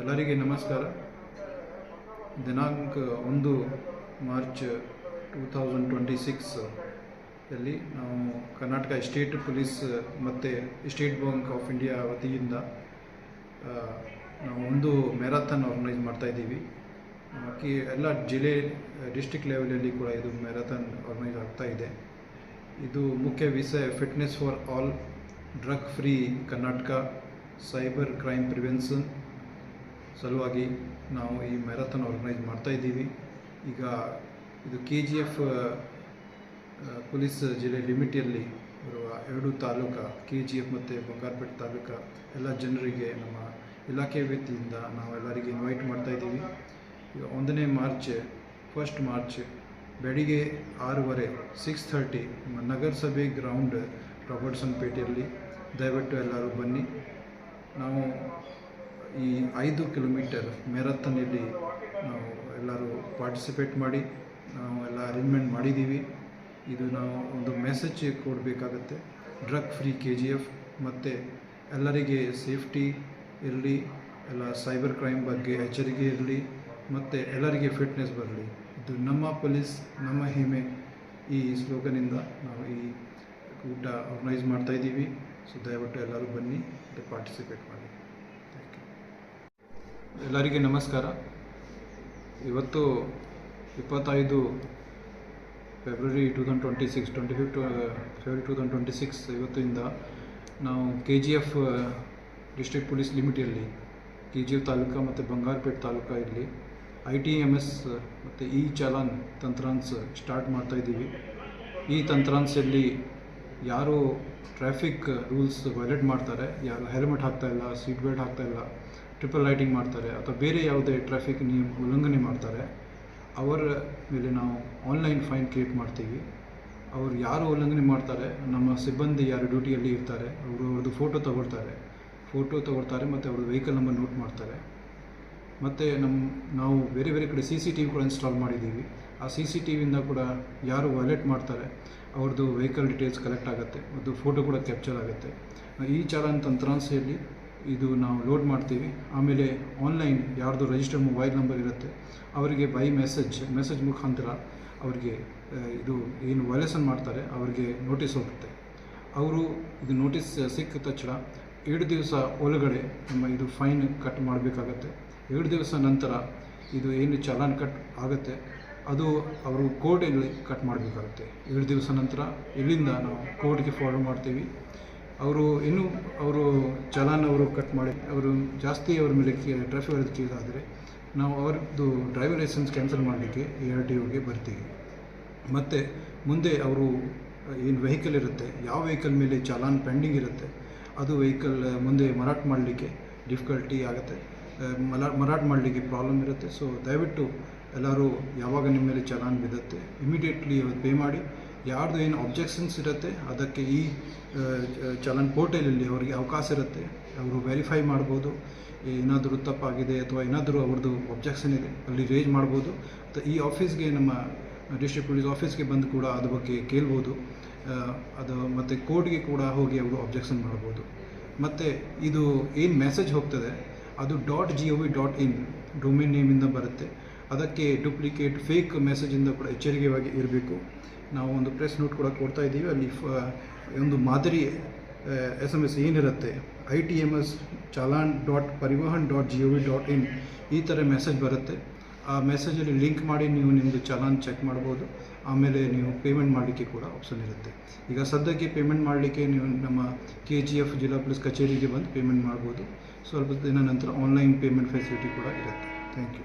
ಎಲ್ಲರಿಗೆ ನಮಸ್ಕಾರ. ದಿನಾಂಕ 1 ಮಾರ್ಚ್ 2026 ಅಲ್ಲಿ ನಾವು ಕರ್ನಾಟಕ ಸ್ಟೇಟ್ ಪೊಲೀಸ್ ಮತ್ತು ಸ್ಟೇಟ್ ಬ್ಯಾಂಕ್ ಆಫ್ ಇಂಡಿಯಾ ವತಿಯಿಂದ ನಾವು ಒಂದು ಮ್ಯಾರಥಾನ್ ಆರ್ಗನೈಸ್ ಮಾಡ್ತಾಯಿದ್ದೀವಿ. ಎಲ್ಲ ಜಿಲ್ಲೆ ಡಿಸ್ಟ್ರಿಕ್ಟ್ ಲೆವೆಲಲ್ಲಿ ಕೂಡ ಇದು ಮ್ಯಾರಥಾನ್ ಆರ್ಗನೈಸ್ ಆಗ್ತಾ ಇದೆ. ಇದು ಮುಖ್ಯ ವಿಷಯ fitness for all, drug free Karnataka, cyber crime prevention ಸಲುವಾಗಿ ನಾವು ಈ ಮ್ಯಾರಥಾನ್ ಆರ್ಗನೈಸ್ ಮಾಡ್ತಾಯಿದ್ದೀವಿ. ಈಗ ಇದು KGF ಪೊಲೀಸ್ ಜಿಲ್ಲೆ ಲಿಮಿಟಲ್ಲಿ ಬರುವ 2 ತಾಲೂಕು KGF ಮತ್ತು ಬಂಗಾರಪೇಟೆ ತಾಲೂಕು ಎಲ್ಲ ಜನರಿಗೆ ನಮ್ಮ ಇಲಾಖೆ ವತಿಯಿಂದ ನಾವೆಲ್ಲರಿಗೆ ಇನ್ವೈಟ್ ಮಾಡ್ತಾಯಿದ್ದೀವಿ. ಈಗ 1ನೇ ಮಾರ್ಚ್ 1 ಮಾರ್ಚ್ ಬೆಳಿಗ್ಗೆ 6:30 6:30 ನಮ್ಮ ನಗರಸಭೆ ಗ್ರೌಂಡ್ ರಾಬರ್ಟ್ಸನ್ ಪೇಟೆಯಲ್ಲಿ ದಯವಿಟ್ಟು ಎಲ್ಲರೂ ಬನ್ನಿ. ನಾವು ಈ 5 ಕಿಲೋಮೀಟರ್ ಮ್ಯಾರಥಾನಲ್ಲಿ ನಾವು ಎಲ್ಲರೂ ಪಾರ್ಟಿಸಿಪೇಟ್ ಮಾಡಿ ನಾವು ಎಲ್ಲ ಅರೇಂಜ್ಮೆಂಟ್ ಮಾಡಿದ್ದೀವಿ. ಇದು ನಾವು ಒಂದು ಮೆಸೇಜ್ ಕೊಡಬೇಕಾಗತ್ತೆ, ಡ್ರಗ್ ಫ್ರೀ KGF ಮತ್ತು ಎಲ್ಲರಿಗೆ ಸೇಫ್ಟಿ ಇರಲಿ, ಎಲ್ಲ ಸೈಬರ್ ಕ್ರೈಮ್ ಬಗ್ಗೆ ಎಚ್ಚರಿಕೆ ಇರಲಿ ಮತ್ತು ಎಲ್ಲರಿಗೆ ಫಿಟ್ನೆಸ್ ಬರಲಿ. ಇದು ನಮ್ಮ ಪೊಲೀಸ್ ನಮ್ಮ ಹೆಮ್ಮೆ ಈ ಸ್ಲೋಗನಿಂದ ನಾವು ಈ ಊಟ ಆರ್ಗನೈಸ್ ಮಾಡ್ತಾಯಿದ್ದೀವಿ. ಸೊ ದಯವಿಟ್ಟು ಎಲ್ಲರೂ ಬನ್ನಿ ಮತ್ತು ಪಾರ್ಟಿಸಿಪೇಟ್ ಮಾಡಿ. Thank you. ಎಲ್ಲರಿಗೆ ನಮಸ್ಕಾರ. ಇವತ್ತು 25 ಫೆಬ್ರವರಿ 2026 25 ಫೆಬ್ರವರಿ 2026 ಇವತ್ತಿಂದ ನಾವು KGF ಡಿಸ್ಟ್ರಿಕ್ಟ್ ಪೊಲೀಸ್ ಲಿಮಿಟಲ್ಲಿ KGF ತಾಲೂಕು ಮತ್ತು ಬಂಗಾರಪೇಟೆ ತಾಲೂಕು ಇಲ್ಲಿ ITMS ಮತ್ತು ಚಾಲಾನ್ ತಂತ್ರಾಂಶ ಸ್ಟಾರ್ಟ್ ಮಾಡ್ತಾಯಿದ್ದೀವಿ. ಈ ತಂತ್ರಾಂಶದಲ್ಲಿ ಯಾರು ಟ್ರಾಫಿಕ್ ರೂಲ್ಸ್ ವೈಲೇಟ್ ಮಾಡ್ತಾರೆ, ಯಾರು ಹೆಲ್ಮೆಟ್ ಹಾಕ್ತಾಯಿಲ್ಲ, ಸೀಟ್ ಬೆಲ್ಟ್ ಹಾಕ್ತಾಯಿಲ್ಲ, ಟ್ರಿಪಲ್ ರೈಟಿಂಗ್ ಮಾಡ್ತಾರೆ ಅಥವಾ ಬೇರೆ ಯಾವುದೇ ಟ್ರಾಫಿಕ್ ನಿಯಮ ಉಲ್ಲಂಘನೆ ಮಾಡ್ತಾರೆ, ಅವರ ಮೇಲೆ ನಾವು ಆನ್ಲೈನ್ ಫೈನ್ ಕ್ರಿಯೇಟ್ ಮಾಡ್ತೀವಿ. ಅವರು ಯಾರು ಉಲ್ಲಂಘನೆ ಮಾಡ್ತಾರೆ, ನಮ್ಮ ಸಿಬ್ಬಂದಿ ಯಾರು ಡ್ಯೂಟಿಯಲ್ಲಿ ಇರ್ತಾರೆ ಅವ್ರದ್ದು ಫೋಟೋ ತಗೊಳ್ತಾರೆ ಮತ್ತು ಅವ್ರದ್ದು ವೆಹಿಕಲ್ ನಂಬರ್ ನೋಟ್ ಮಾಡ್ತಾರೆ. ಮತ್ತು ನಾವು ಬೇರೆ ಬೇರೆ ಕಡೆ CCTV ಕೂಡ ಇನ್ಸ್ಟಾಲ್ ಮಾಡಿದ್ದೀವಿ. ಆ CCTVಯಿಂದ ಕೂಡ ಯಾರು ವೈಲೇಟ್ ಮಾಡ್ತಾರೆ ಅವ್ರದ್ದು ವೆಹಿಕಲ್ ಡೀಟೇಲ್ಸ್ ಕಲೆಕ್ಟ್ ಆಗುತ್ತೆ ಮತ್ತು ಫೋಟೋ ಕೂಡ ಕ್ಯಾಪ್ಚರ್ ಆಗುತ್ತೆ. ಈ ಚಾಲನ್ ತಂತ್ರಾಂಶದಲ್ಲಿ ಇದು ನಾವು ಲೋಡ್ ಮಾಡ್ತೀವಿ. ಆಮೇಲೆ ಆನ್ಲೈನ್ ಯಾರ್ದು ರಿಜಿಸ್ಟರ್ಡ್ ಮೊಬೈಲ್ ನಂಬರ್ ಇರುತ್ತೆ ಅವರಿಗೆ ಬೈ ಮೆಸೇಜ್ ಮುಖಾಂತರ ಅವರಿಗೆ ಇದು ಏನು ವೈಲೇಷನ್ ಮಾಡ್ತಾರೆ ಅವರಿಗೆ ನೋಟಿಸ್ ಹೋಗುತ್ತೆ. ಅವರು ಇದು ನೋಟಿಸ್ ಸಿಕ್ಕ ತಕ್ಷಣ 7 ದಿವಸ ಒಳಗಡೆ ನಮ್ಮ ಇದು ಫೈನ್ ಕಟ್ ಮಾಡಬೇಕಾಗತ್ತೆ. 7 ದಿವಸ ನಂತರ ಇದು ಏನು ಚಾಲಾನ್ ಕಟ್ ಆಗುತ್ತೆ ಅದು ಅವರು ಕೋರ್ಟಲ್ಲಿ ಕಟ್ ಮಾಡಬೇಕಾಗುತ್ತೆ. 7 ದಿವಸ ನಂತರ ಇಲ್ಲಿಂದ ನಾವು ಕೋರ್ಟ್ಗೆ ಫಾರ್ವರ್ಡ್ ಮಾಡ್ತೀವಿ. ಅವರು ಚಾಲಾನ್ ಅವರು ಕಟ್ ಮಾಡಿ ಅವರು ಜಾಸ್ತಿ ಅವ್ರ ಮೇಲೆ ಟ್ರಾಫಿಕ್ ವೈಲೇಷನ್ ಕೇಸ್ ಆದರೆ ನಾವು ಅವ್ರದ್ದು ಡ್ರೈವಿಂಗ್ ಲೈಸೆನ್ಸ್ ಕ್ಯಾನ್ಸಲ್ ಮಾಡಲಿಕ್ಕೆ ARTOಗೆ ಬರ್ತೀವಿ. ಮತ್ತು ಮುಂದೆ ಅವರು ಏನು ವೆಹಿಕಲ್ ಇರುತ್ತೆ, ಯಾವ ವೆಹಿಕಲ್ ಮೇಲೆ ಚಾಲಾನ್ ಪೆಂಡಿಂಗ್ ಇರುತ್ತೆ ಅದು ವೆಹಿಕಲ್ ಮುಂದೆ ಮಾರಾಟ ಮಾಡಲಿಕ್ಕೆ ಡಿಫಿಕಲ್ಟಿ ಆಗುತ್ತೆ, ಮಾರಾಟ ಮಾಡಲಿಕ್ಕೆ ಪ್ರಾಬ್ಲಮ್ ಇರುತ್ತೆ. ಸೊ ದಯವಿಟ್ಟು ಎಲ್ಲರೂ ಯಾವಾಗ ನಿಮ್ಮ ಮೇಲೆ ಚಾಲಾನ್ ಬಿದ್ದುತ್ತೆ ಇಮಿಡಿಯೇಟ್ಲಿ ಪೇ ಮಾಡಿ. ಯಾರ್ದು ಏನು ಅಬ್ಜೆಕ್ಷನ್ಸ್ ಇರುತ್ತೆ ಅದಕ್ಕೆ ಈ ಚಾಲಾನ್ ಪೋರ್ಟಲಲ್ಲಿ ಅವರಿಗೆ ಅವಕಾಶ ಇರುತ್ತೆ, ಅವರು ವೆರಿಫೈ ಮಾಡ್ಬೋದು. ಏನಾದರೂ ತಪ್ಪಾಗಿದೆ ಅಥವಾ ಏನಾದರೂ ಅವ್ರದ್ದು ಅಬ್ಜೆಕ್ಷನ್ ಇದೆ ಅಲ್ಲಿ ರೇಜ್ ಮಾಡ್ಬೋದು. ಈ ಆಫೀಸ್ಗೆ ನಮ್ಮ ಡಿಸ್ಟ್ರಿಕ್ಟ್ ಪೊಲೀಸ್ ಆಫೀಸ್ಗೆ ಬಂದು ಕೂಡ ಅದ್ರ ಬಗ್ಗೆ ಕೇಳ್ಬೋದು. ಅದು ಮತ್ತು ಕೋರ್ಟ್ಗೆ ಕೂಡ ಹೋಗಿ ಅವರು ಅಬ್ಜೆಕ್ಷನ್ ಮಾಡ್ಬೋದು. ಮತ್ತು ಇದು ಏನು ಮೆಸೇಜ್ ಹೋಗ್ತದೆ ಅದು .gov.in ಡೊಮೇನ್ ನೇಮಿಂದ ಬರುತ್ತೆ. ಅದಕ್ಕೆ ಡೂಪ್ಲಿಕೇಟ್ ಫೇಕ್ ಮೆಸೇಜಿಂದ ಕೂಡ ಎಚ್ಚರಿಕೆಯಾಗಿ ಇರಬೇಕು. ನಾವು ಒಂದು ಪ್ರೆಸ್ ನೋಟ್ ಕೂಡ ಕೊಡ್ತಾ ಇದ್ದೀವಿ. ಅಲ್ಲಿ ಒಂದು ಮಾದರಿ SMS ಏನಿರುತ್ತೆ ITMS chalan.parivahan.gov.in ಈ ಥರ ಮೆಸೇಜ್ ಬರುತ್ತೆ. ಆ ಮೆಸೇಜಲ್ಲಿ ಲಿಂಕ್ ಮಾಡಿ ನೀವು ನಿಮ್ಮದು ಚಾಲಾನ್ ಚೆಕ್ ಮಾಡ್ಬೋದು. ಆಮೇಲೆ ನೀವು ಪೇಮೆಂಟ್ ಮಾಡಲಿಕ್ಕೆ ಕೂಡ ಆಪ್ಷನ್ ಇರುತ್ತೆ. ಈಗ ಸದ್ಯಕ್ಕೆ ಪೇಮೆಂಟ್ ಮಾಡಲಿಕ್ಕೆ ನೀವು ನಮ್ಮ KGF ಜಿಲ್ಲಾ ಪೊಲೀಸ್ ಕಚೇರಿಗೆ ಬಂದು ಪೇಮೆಂಟ್ ಮಾಡ್ಬೋದು. ಸ್ವಲ್ಪ ದಿನ ನಂತರ ಆನ್ಲೈನ್ ಪೇಮೆಂಟ್ ಫೆಸಿಲಿಟಿ ಕೂಡ ಇರುತ್ತೆ. Thank you.